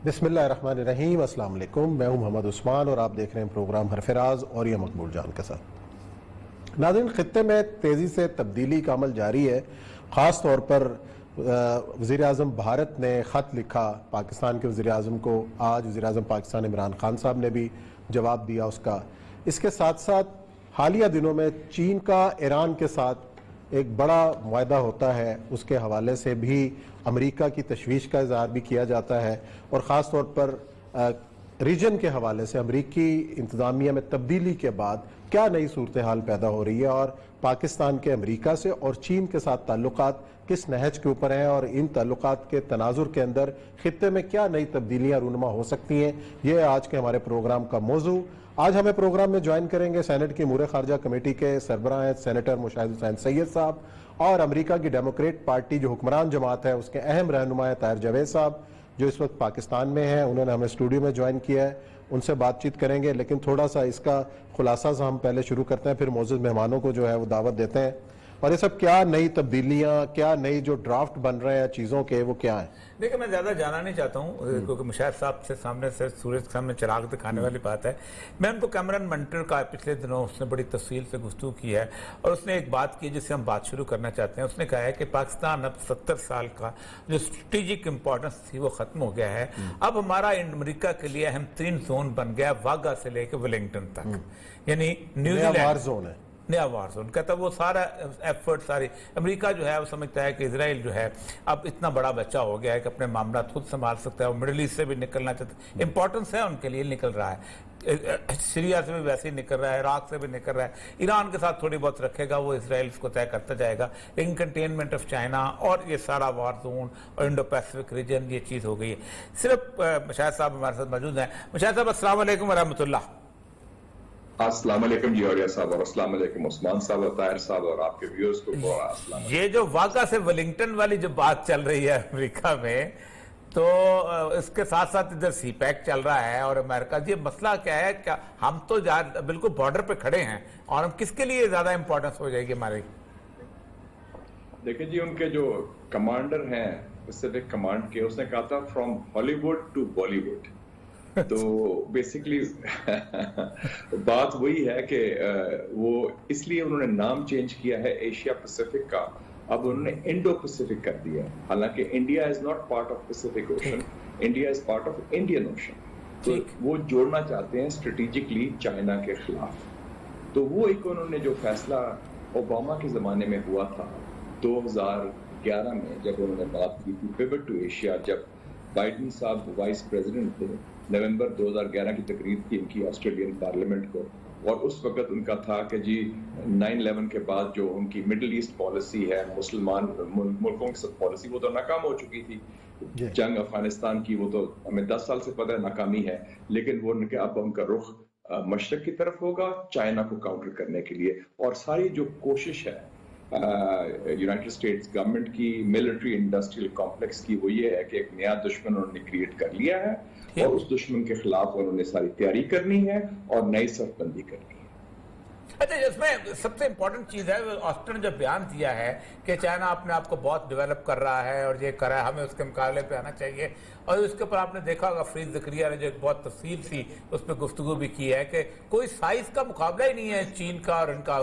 بسم اللہ الرحمن الرحیم۔ السلام علیکم، میں ہوں محمد عثمان اور آپ دیکھ رہے ہیں پروگرام حرف راز اور یہ مقبول جان کے ساتھ۔ ناظرین، خطے میں تیزی سے تبدیلی کا عمل جاری ہے۔ خاص طور پر وزیر اعظم بھارت نے خط لکھا پاکستان کے وزیر اعظم کو۔ آج وزیر اعظم پاکستان عمران خان صاحب نے بھی جواب دیا اس کا۔ اس کے ساتھ ساتھ حالیہ دنوں میں چین کا ایران کے ساتھ ایک بڑا معاہدہ ہوتا ہے، اس کے حوالے سے بھی امریکہ کی تشویش کا اظہار بھی کیا جاتا ہے، اور خاص طور پر ریجن کے حوالے سے امریکی انتظامیہ میں تبدیلی کے بعد کیا نئی صورتحال پیدا ہو رہی ہے، اور پاکستان کے امریکہ سے اور چین کے ساتھ تعلقات کس نہج کے اوپر ہیں، اور ان تعلقات کے تناظر کے اندر خطے میں کیا نئی تبدیلیاں رونما ہو سکتی ہیں، یہ آج کے ہمارے پروگرام کا موضوع۔ آج ہمیں پروگرام میں جوائن کریں گے سینٹ کی امور خارجہ کمیٹی کے سربراہ ہیں سینیٹر مشاہد حسین سید صاحب، اور امریکہ کی ڈیموکریٹ پارٹی جو حکمران جماعت ہے اس کے اہم رہنما ہیں طاہر جاوید صاحب، جو اس وقت پاکستان میں ہیں۔ انہوں نے ہمیں اسٹوڈیو میں جوائن کیا ہے، ان سے بات چیت کریں گے، لیکن تھوڑا سا اس کا خلاصہ سے ہم پہلے شروع کرتے ہیں، پھر معزز مہمانوں کو جو ہے وہ دعوت دیتے ہیں۔ اور یہ سب کیا نئی تبدیلیاں، کیا نئی جو ڈرافٹ بن رہے ہیں چیزوں کے، وہ کیا ہیں؟ دیکھیں، میں زیادہ جانا نہیں چاہتا ہوں کیونکہ مشاہد صاحب سے سامنے سے سورج کے سامنے چراغ دکھانے والی بات ہے۔ میں ان کو کیمرن منٹر کا پچھلے دنوں اس نے بڑی تفصیل سے گفتگو کی ہے، اور اس نے ایک بات کی جس سے ہم بات شروع کرنا چاہتے ہیں۔ اس نے کہا ہے کہ پاکستان اب 70 سال کا جو اسٹریٹجک امپورٹنس تھی وہ ختم ہو گیا ہے۔ اب ہمارا امریکہ کے لیے اہم ترین زون بن گیا واگا سے لے کے ولنگٹن تک، یعنی نیوزی لینڈ زون ہے، نیا وار زون۔ کہتا ہے وہ سارا ایفرٹ ساری امریکہ جو ہے وہ سمجھتا ہے کہ اسرائیل جو ہے اب اتنا بڑا بچہ ہو گیا ہے کہ اپنے معاملات خود سنبھال سکتا ہے، وہ مڈل ایسٹ سے بھی نکلنا چاہتا ہے، امپورٹنس ہے ان کے لیے، نکل رہا ہے، سیریا سے بھی ویسے ہی نکل رہا ہے، عراق سے بھی نکل رہا ہے، ایران کے ساتھ تھوڑی بہت رکھے گا، وہ اسرائیل اس کو طے کرتا جائے گا، لیکن کنٹینمنٹ آف چائنا اور یہ سارا وار زون اور انڈو پیسفک ریجن یہ چیز ہو گئی ہے۔ صرف مشاہد صاحب ہمارے ساتھ موجود ہیں۔ مشاہد صاحب السلام علیکم ورحمۃ اللہ۔ السلام علیکم جوہریہ صاحب، اور السلام علیکم عثمان صاحب اور طاہر صاحب اور آپ کے ویورز کو السلام علیکم۔ یہ جو واگا سے ولنگٹن والی جو بات چل رہی ہے امریکہ میں، تو اس کے ساتھ ساتھ ادھر سی پیک چل رہا ہے اور امریکہ، یہ مسئلہ کیا ہے؟ کیا ہم تو بالکل بارڈر پہ کھڑے ہیں، اور ہم کس کے لیے زیادہ امپورٹنس ہو جائے گی ہماری؟ دیکھیں جی، ان کے جو کمانڈر ہیں پیسیفک کمانڈ کے، اس نے کہا تھا فرام ہالی ووڈ ٹو بالی ووڈ۔ تو بیسیکلی بات وہی ہے کہ وہ اس لیے انہوں نے نام چینج کیا ہے ایشیا پیسیفک کا، اب انہوں نے انڈو پیسیفک کر دیا، حالانکہ India is not part of Pacific ocean, India is part of Indian ocean. تو وہ جوڑنا چاہتے ہیں اسٹریٹجکلی چائنا کے خلاف۔ تو وہ ایک انہوں نے جو فیصلہ اوباما کے زمانے میں ہوا تھا 2011 میں، جب انہوں نے بات کی تھی پیوٹ ٹو ایشیا، جب بائیڈن صاحب وائس پریزیڈنٹ تھے، نومبر 2011 کی تقریب کی ان کی آسٹریلین پارلیمنٹ کو، اور اس وقت ان کا تھا کہ جی 9/11 کے بعد جو ان کی مڈل ایسٹ پالیسی ہے، مسلمان ملکوں کے ساتھ پالیسی، وہ تو ناکام ہو چکی تھی۔ جنگ افغانستان کی وہ تو ہمیں 10 سال سے پتہ ہے ناکامی ہے، لیکن وہ ان کے اب ان کا رخ مشرق کی طرف ہوگا چائنا کو کاؤنٹر کرنے کے لیے، اور ساری جو کوشش ہے یونائٹڈ اسٹیٹس گورنمنٹ کی ملٹری انڈسٹریل کمپلیکس کی، وہ یہ ہے کہ ایک نیا دشمن انہوں نے کریٹ کر لیا ہے، اور اس دشمن کے خلاف انہوں نے ساری تیاری کرنی ہے اور نئی صف بندی کرنی ہے۔ اچھا، اس میں سب سے امپورٹنٹ چیز ہے، آسٹن نے جو بیان دیا ہے کہ چائنا اپنے آپ کو بہت ڈیولپ کر رہا ہے اور یہ کر رہا ہے، ہمیں اس کے مقابلے پہ آنا چاہیے، اور اس کے اوپر آپ نے دیکھا ہوگا فرید زکریا نے جو ایک بہت تفصیل سی اس پہ گفتگو بھی کی ہے کہ کوئی سائز کا مقابلہ ہی نہیں ہے چین کا اور ان کا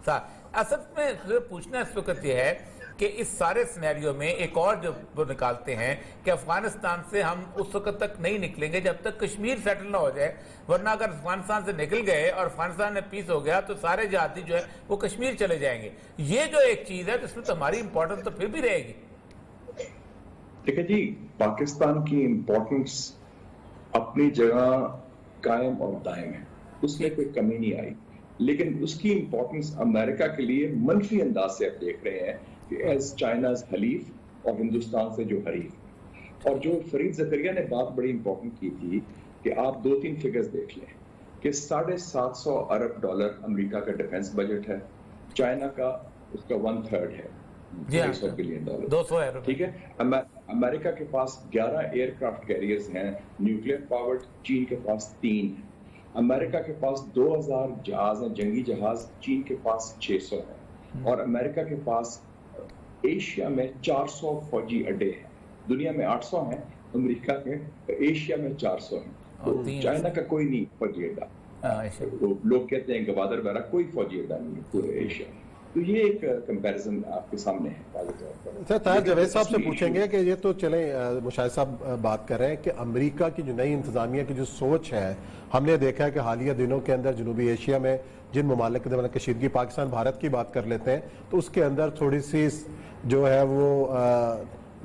ساتھ۔ اصل میں پوچھنا اس وقت یہ ہے کہ اس سارے سینیریو میں ایک اور جو نکالتے ہیں کہ افغانستان سے ہم اس وقت تک نہیں نکلیں گے جب تک کشمیر سیٹل نہ ہو جائے، ورنہ اگر افغانستان سے نکل گئے اور افغانستان میں پیس ہو گیا تو سارے جہادی جو ہے وہ کشمیر چلے جائیں گے۔ یہ جو ایک چیز ہے اس میں تو ہماری امپورٹنس تو پھر بھی رہے گی۔ دیکھیں جی، پاکستان کی امپورٹنس اپنی جگہ قائم اور دائم ہے، اس میں کوئی کمی نہیں آئی، لیکن اس کی امپورٹنس امریکہ کے لیے منفی انداز سے آپ دیکھ رہے ہیں کہ ایز چائناز حلیف اور ہندوستان سے جو حریف۔ اور جو فرید زکریا نے بات بڑی امپورٹنٹ کی تھی کہ آپ 2-3 فگرز دیکھ لیں کہ $750 ارب امریکہ کا ڈیفنس بجٹ ہے، چائنا کا اس کا 1/3 ہے، $200 بلین، 200 ہے، ٹھیک ہے۔ امریکہ کے پاس 11 ایئر کرافٹ کیریئرز ہیں نیوکلیر پاورڈ، چین کے پاس 3 ہیں۔ امریکہ کے پاس 2000 جہاز ہیں، جنگی جہاز، چین کے پاس 600 ہیں، اور امریکہ کے پاس ایشیا میں 400 فوجی اڈے ہیں، دنیا میں 800 ہیں، امریکہ کے ایشیا میں 400 ہیں. تو چائنا کا کوئی نہیں فوجی اڈا. لوگ کہتے ہیں گوادر وغیرہ کوئی فوجی اڈا نہیں ہے پورے ایشیا. تو یہ ایک کمپیریزن آپ کے سامنے ہے. سر طاہر جاوید صاحب سے پوچھیں گے کہ یہ تو چلیں مشاہد صاحب بات کر رہے ہیں کہ امریکہ کی جو نئی انتظامیہ کی جو سوچ ہے، ہم نے دیکھا ہے کہ حالیہ دنوں کے اندر جنوبی ایشیا میں جن ممالک کے درمیان کشیدگی، پاکستان بھارت کی بات کر لیتے ہیں، تو اس کے اندر تھوڑی سی جو ہے وہ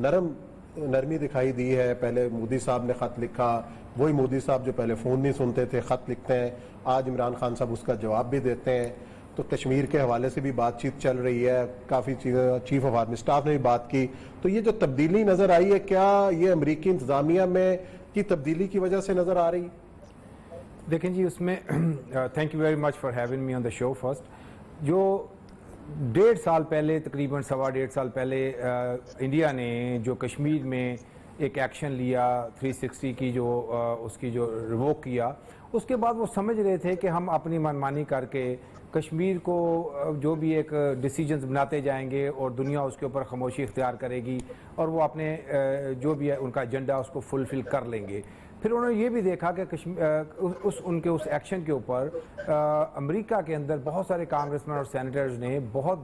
نرمی دکھائی دی ہے. پہلے مودی صاحب نے خط لکھا، وہی مودی صاحب جو پہلے فون نہیں سنتے تھے خط لکھتے ہیں. آج عمران خان صاحب اس کا جواب بھی دیتے ہیں. تو کشمیر کے حوالے سے بھی بات چیت چل رہی ہے، کافی چیزیں چیف آف آرمی اسٹاف نے بھی بات کی. تو یہ جو تبدیلی نظر آئی ہے، کیا یہ امریکی انتظامیہ میں کی تبدیلی کی وجہ سے نظر آ رہی؟ دیکھیں جی، اس میں thank you very much for having me on the show. First, جو 1.5 سال پہلے، تقریباً 1.5 سال پہلے انڈیا نے جو کشمیر میں ایک ایکشن لیا 360 کی، جو اس کی جو ریووک کیا، اس کے بعد وہ سمجھ رہے تھے کہ ہم اپنی منمانی کر کے کشمیر کو جو بھی ایک ڈیسیجنز بناتے جائیں گے اور دنیا اس کے اوپر خاموشی اختیار کرے گی اور وہ اپنے جو بھی ہے ان کا ایجنڈا اس کو فلفل کر لیں گے. پھر انہوں نے یہ بھی دیکھا کہ ان کے اس ایکشن کے اوپر امریکہ کے اندر بہت سارے کانگریس مین اور سینیٹرز نے بہت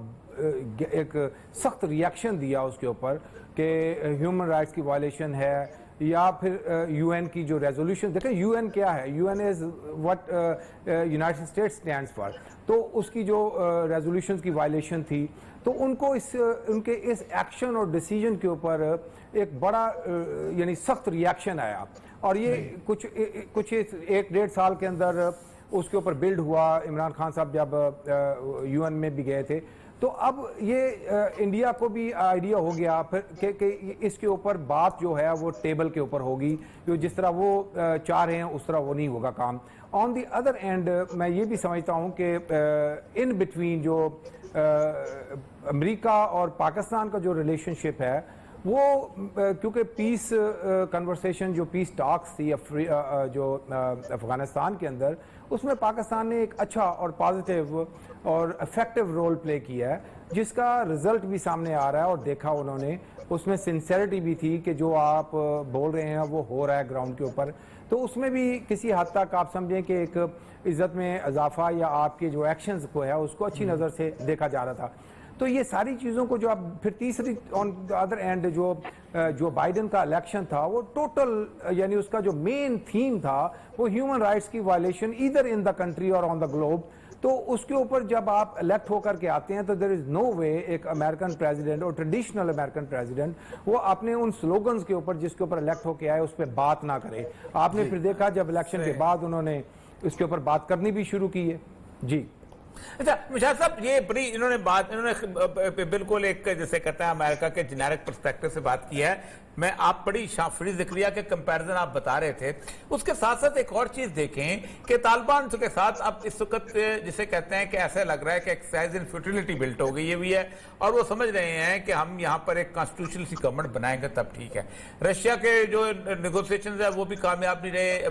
ایک سخت ریاکشن دیا اس کے اوپر کہ ہیومن رائٹس کی وائلیشن ہے، یا پھر یو این کی جو ریزولوشن. دیکھیں یو این کیا ہے، U N is what United States stands for. تو اس کی جو ریزولوشنز کی وائلیشن تھی، تو ان کو ان کے اس ایکشن اور ڈیسیجن کے اوپر ایک بڑا یعنی سخت ریاکشن آیا. اور یہ کچھ 1.5 سال کے اندر اس کے اوپر بلڈ ہوا. عمران خان صاحب جب یو این میں بھی گئے تھے، تو اب یہ انڈیا کو بھی آئیڈیا ہو گیا پھر کہ اس کے اوپر بات جو ہے وہ ٹیبل کے اوپر ہوگی، جو جس طرح وہ چاہ رہے ہیں اس طرح وہ نہیں ہوگا کام. آن دی ادر اینڈ میں یہ بھی سمجھتا ہوں کہ ان بٹوین جو امریکہ اور پاکستان کا جو ریلیشن شپ ہے، وہ کیونکہ پیس کنورسیشن جو پیس ٹاکس تھی جو افغانستان کے اندر، اس میں پاکستان نے ایک اچھا اور پازیٹیو اور افیکٹو رول پلے کیا ہے، جس کا رزلٹ بھی سامنے آ رہا ہے. اور دیکھا انہوں نے اس میں سنسیریٹی بھی تھی کہ جو آپ بول رہے ہیں وہ ہو رہا ہے گراؤنڈ کے اوپر. تو اس میں بھی کسی حد تک آپ سمجھیں کہ ایک عزت میں اضافہ یا آپ کے جو ایکشنز کو ہے اس کو اچھی نظر سے دیکھا جا رہا تھا. تو یہ ساری چیزوں کو جو اب پھر تیسری on the other and Joe Biden کا الیکشن تھا، وہ ٹوٹل یعنی اس کا جو مین تھیم تھا وہ ہیومن رائٹس کی violation either in the country اور آن دا گلوب. تو اس کے اوپر جب آپ الیکٹ ہو کر کے آتے ہیں تو دیر از نو وے ایک امریکن پریزیڈنٹ اور ٹریڈیشنل امریکن پریزیڈنٹ وہ اپنے ان سلوگنز کے اوپر جس کے اوپر الیکٹ ہو کے آئے اس پہ بات نہ کرے. آپ نے پھر دیکھا جب الیکشن کے بعد انہوں نے اس کے اوپر بات کرنی بھی شروع کی ہے. جی اچھا مشاہد صاحب، یہ بڑی انہوں نے بالکل ایک جیسے کہتے ہیں امریکہ کے جنیرک پرسپیکٹو سے بات کی ہے. میں آپ بڑی شافری ذکریہ کے کمپیریزن آپ بتا رہے تھے. اس کے ساتھ ساتھ ایک اور چیز دیکھیں کہ طالبان کے ساتھ اب اس وقت جسے کہتے ہیں کہ ایسا لگ رہا ہے کہ ایکسرسائز ان فیوٹیلٹی بلٹ ہو گئی بھی ہے، اور وہ سمجھ رہے ہیں کہ ہم یہاں پر ایک کانسٹیٹیوشنل سی گورنمنٹ بنائیں گے تب ٹھیک ہے. رشیا کے جو نیگوسیشنز ہیں وہ بھی کامیاب نہیں رہے،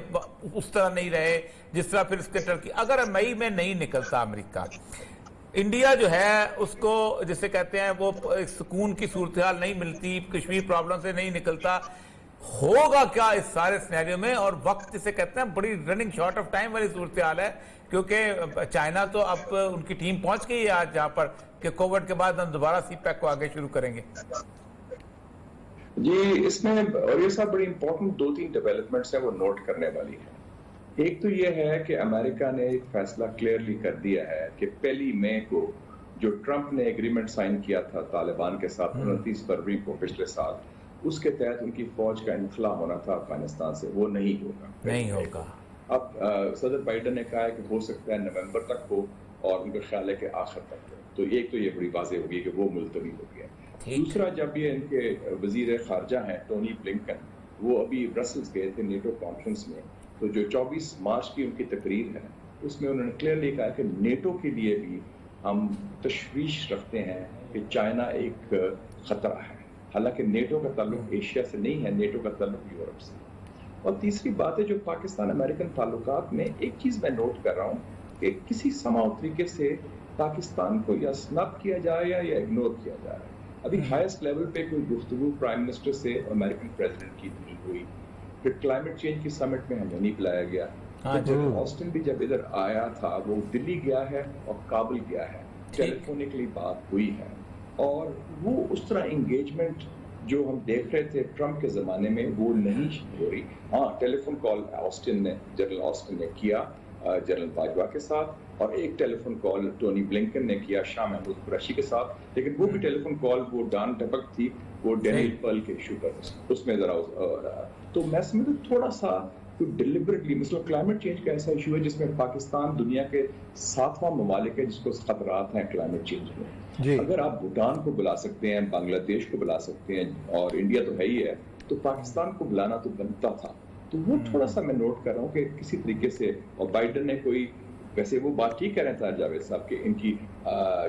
اس طرح نہیں رہے جس طرح پھر اس کے ٹرکی. اگر مئی میں نہیں نکلتا امریکہ، انڈیا جو ہے اس کو جسے کہتے ہیں وہ سکون کی صورتحال نہیں ملتی، کشمیر پرابلم سے نہیں نکلتا، ہوگا کیا اس سارے سینیریو میں؟ اور وقت جسے کہتے ہیں بڑی رننگ شارٹ آف ٹائم والی صورتحال ہے، کیونکہ چائنا تو اب ان کی ٹیم پہنچ گئی ہے آج جہاں پر کہ کووڈ کے بعد ہم دوبارہ سی پیک کو آگے شروع کریں گے. جی اس میں اور یہ سب بڑی امپورٹنٹ 2-3 ڈیولپمنٹس ہیں وہ نوٹ کرنے والی ہیں. ایک تو یہ ہے کہ امریکہ نے ایک فیصلہ کلیئرلی کر دیا ہے کہ 1 مئی کو جو ٹرمپ نے ایگریمنٹ سائن کیا تھا طالبان کے ساتھ 29 فروری کو پچھلے سال، اس کے تحت ان کی فوج کا انخلا ہونا تھا افغانستان سے، وہ نہیں ہوگا. اب صدر بائیڈن نے کہا ہے کہ ہو سکتا ہے نومبر تک ہو، اور ان کا خیال ہے کہ آخر تک ہو. تو ایک تو یہ بڑی واضح ہوگی کہ وہ ملتوی ہو گیا. دوسرا، جب یہ ان کے وزیر خارجہ ہیں ٹونی بلنکن، وہ ابھی برسلز گئے تھے نیٹو کانفرنس میں، تو جو 24 مارچ کی ان کی تقریر ہے اس میں انہوں نے کلیئرلی کہا کہ نیٹو کے لیے بھی ہم تشویش رکھتے ہیں کہ چائنا ایک خطرہ ہے. حالانکہ نیٹو کا تعلق ایشیا سے نہیں ہے، نیٹو کا تعلق یورپ سے. اور تیسری بات ہے جو پاکستان امریکن تعلقات میں ایک چیز میں نوٹ کر رہا ہوں کہ کسی سماؤ طریقے سے پاکستان کو یا سنب کیا جائے یا اگنور کیا جائے. ابھی ہائیسٹ لیول پہ کوئی گفتگو پرائم منسٹر سے امریکن پریزیڈنٹ کی نہیں ہوئی. پھر کلائمیٹ چینج کی سمٹ میں ہمیں نہیں بلایا گیا. جنرل آسٹن بھی جب ادھر آیا تھا وہ دلی گیا ہے اور کابل گیا ہے, ٹیلیفونکلی بات ہوئی ہے, اور وہ اس طرح انگیجمنٹ جو ہم دیکھ رہے تھے ٹرمپ کے زمانے میں وہ نہیں ہو رہی. ہاں ٹیلی فون کال جنرل آسٹن نے کیا جنرل باجوہ کے ساتھ, اور ایک ٹیلی فون کال ٹونی بلنکن نے کیا شاہ محمود قریشی کے ساتھ, لیکن وہ بھی ٹیلی فون کال وہ ڈان ٹپک تھی, وہ ڈینیل پرل کے ایشو پر, اس میں ذرا تو میں سمجھتا تھوڑا سا ڈیلیبریٹلی, مثلا کلائمیٹ چینج کا ایسا ایشو ہے جس میں پاکستان دنیا کے 7واں ممالک ہے جس کو خطرات ہیں کلائمیٹ چینج میں. اگر آپ بھوٹان کو بلا سکتے ہیں, بنگلہ دیش کو بلا سکتے ہیں, اور انڈیا تو ہے ہی ہے, تو پاکستان کو بلانا تو بنتا تھا. تو وہ تھوڑا سا میں نوٹ کر رہا ہوں کہ کسی طریقے سے, اور بائیڈن نے کوئی, ویسے وہ بات ٹھیک کہہ رہے تھے جاوید صاحب کہ ان کی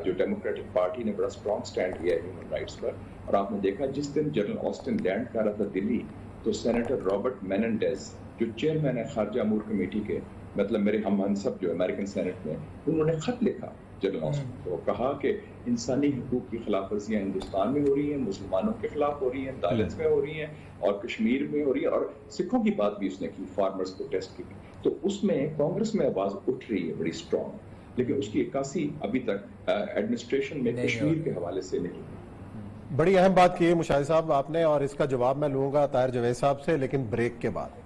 جو ڈیموکریٹک پارٹی نے بڑا اسٹرانگ سٹینڈ لیا ہے ہیومن رائٹس پر, اور آپ نے دیکھا جس دن جنرل آسٹن لینڈ کر رہا تھا دلی, تو سینیٹر رابرٹ میننڈیز جو چیئرمین ہے خارجہ امور کمیٹی کے, مطلب میرے ہم منصب جو امریکن سینٹ میں, انہوں نے خط لکھا جنرل آسٹن کو, کہا کہ انسانی حقوق کی خلاف ورزیاں ہندوستان میں ہو رہی ہیں, مسلمانوں کے خلاف ہو رہی ہیں, دالتس میں ہو رہی ہیں, اور کشمیر میں ہو رہی ہے, اور سکھوں کی بات بھی اس نے کی, فارمرز پروٹیسٹ کی بھی. تو اس میں کانگریس میں آواز اٹھ رہی ہے بڑی اسٹرانگ, لیکن اس کی عکاسی ابھی تک ایڈمنسٹریشن میں کشمیر کے حوالے سے نہیں. بڑی اہم بات کی ہے مشاہد صاحب آپ نے, اور اس کا جواب میں لوں گا طاہر جوید صاحب سے, لیکن بریک کے بعد.